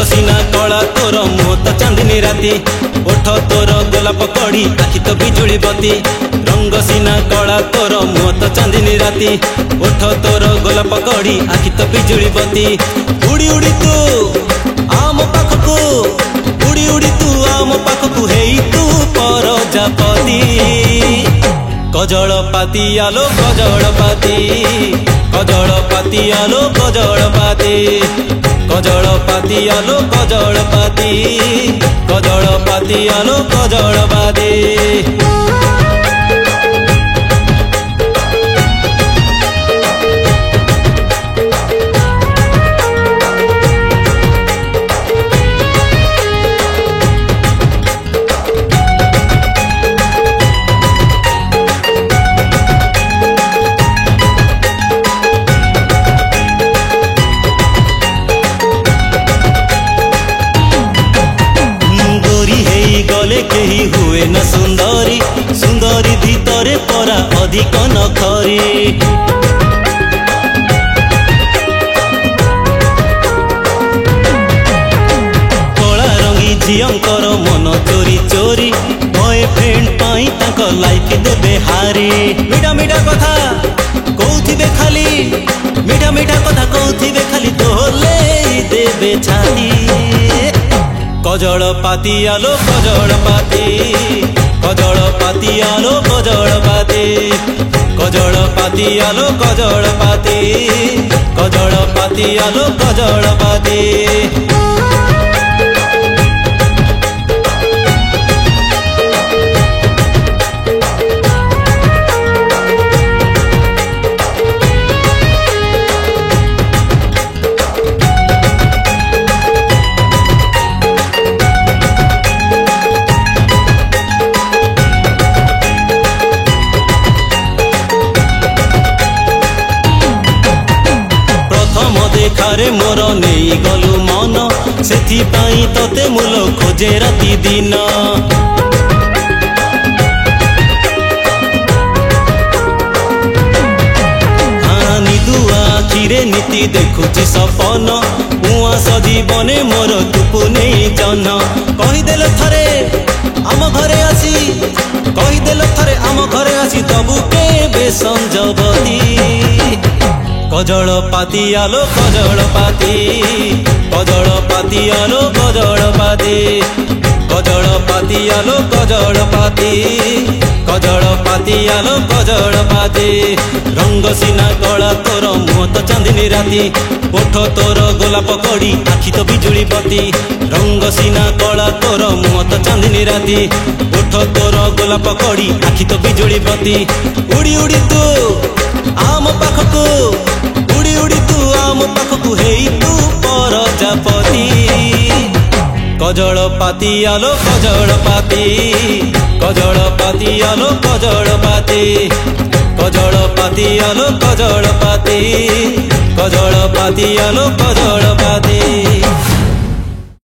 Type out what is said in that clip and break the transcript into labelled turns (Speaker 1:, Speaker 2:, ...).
Speaker 1: सीना कला तोर मुह तो चांदनी राती, ओठ तोर गोलाप कड़ी आखि तो बिजुली बती। रंग सीना कला तोर मुह तो चांदनी राती, ओठ तोर गोलाप कड़ी आखि तो बिजुली बती। उड़ी उड़ी तू आम पाखकू, उड़ी उड़ी तू आम पाखकू, हेई तू प्रजापति। कजलपाती आलो कजलपाती, कजलपाती आलो कजलपाती, कजलपाती आलो कजलपाती, कजलपाती आलो कजलपाती। गले केही हुए न सुंदरी, सुंदरी भीतरे परा अधिक नखरी। कला रंगी झियंकर मन चोरी चोरी, बॉयफ्रेंड पाई तांक लाइफ देबे हारी। मीठा मीठा कथा कहूथिबे खाली, मीठा मीठा कथा कहूथिबे खाली, तोले देबे छाती। कजलपाती आलो कजलपाती, कजलपाती आलो कजलपाती, कजलपाती आलो कजलपाती, कजलपाती आलो कजलपाती। देखारे मोर नहीं गलु मन, सेथि पाई तते मूल खोजे राति दिन। निदुआ आखिरे नीति देखुची सपन, मुआ सजीवने मोर तुपु नहीं जन। कहीदेल थरे आम घरे आसी, कहीदेल थरे आम घरे आसी, दबु केबे संजबती। कजलपाती आलो कजलपाती, कजलपाती आलो कजलपाती, कजलपाती आलो कजलपाती, कजलपाती आलो कजलपाती। रंग सीना कला तोर मुह तो चांदनी राती, ओठ तोर गोलाप कड़ी आखि तो बिजुली बती। रंग सीना कला तोर मुह तो चांदनी राती, ओठ तोर गोलाप कड़ी आखि तो बिजुली बती। उड़ी उड़ी तू आम पाखकू, उड़ी उड़ी तू आम पाखकू, हेई तू प्रजापति। कजलपाती आलो कजलपाती, कजलपाती आलो कजलपाती, कजलपाती आलो कजलपाती, कजलपाती आलो कजलपाती।